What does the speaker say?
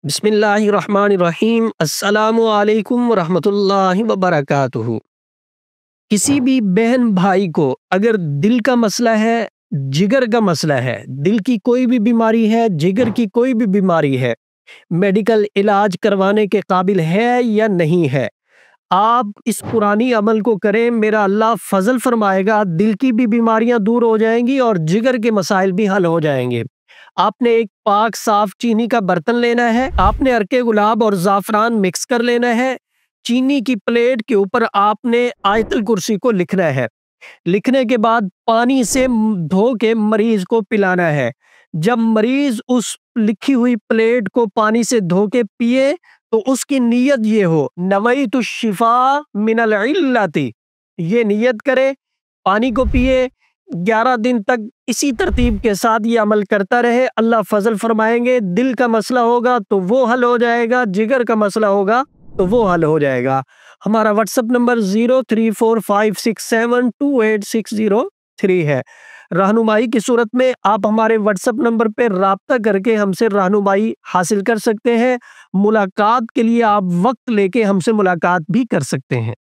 بسم اللہ الرحمن الرحیم۔ السلام علیکم ورحمۃ اللہ وبرکاتہ۔ کسی بھی بہن بھائی کو اگر دل کا مسئلہ ہے، جگر کا مسئلہ ہے، دل کی کوئی بھی بیماری ہے، جگر کی کوئی بھی بیماری ہے، میڈیکل علاج کروانے کے قابل ہے یا نہیں ہے، آپ اس پرانی عمل کو کریں، میرا اللہ فضل فرمائے گا، دل کی بھی بیماریاں دور ہو جائیں گی اور جگر کے مسائل بھی حل ہو جائیں گے۔ آپ نے ایک پاک صاف چینی کا برتن لینا ہے، آپ نے عرق گلاب اور زعفران مکس کر لینا ہے، چینی کی پلیٹ کے اوپر آپ نے آیت الکرسی کو لکھنا ہے، لکھنے کے بعد پانی سے دھو کے مریض کو پلانا ہے۔ جب مریض اس لکھی ہوئی پلیٹ کو پانی سے دھو کے پیے تو اس کی نیت یہ ہو، نویت الشفاء من العلۃ، یہ نیت کرے، پانی کو پیے، 11 دن تک اسی ترتیب کے ساتھ یہ عمل کرتا رہے، اللہ فضل فرمائیں گے۔ دل کا مسئلہ ہوگا تو وہ حل ہو جائے گا، جگر کا مسئلہ ہوگا تو وہ حل ہو جائے گا۔ ہمارا واٹس ایپ نمبر 0345672863 ہے۔ رہنمائی کی صورت میں آپ ہمارے واٹس ایپ نمبر پہ رابطہ کر کے ہم سے رہنمائی حاصل کر سکتے ہیں۔ ملاقات کے لیے آپ وقت لے کے ہم سے ملاقات بھی کر سکتے ہیں۔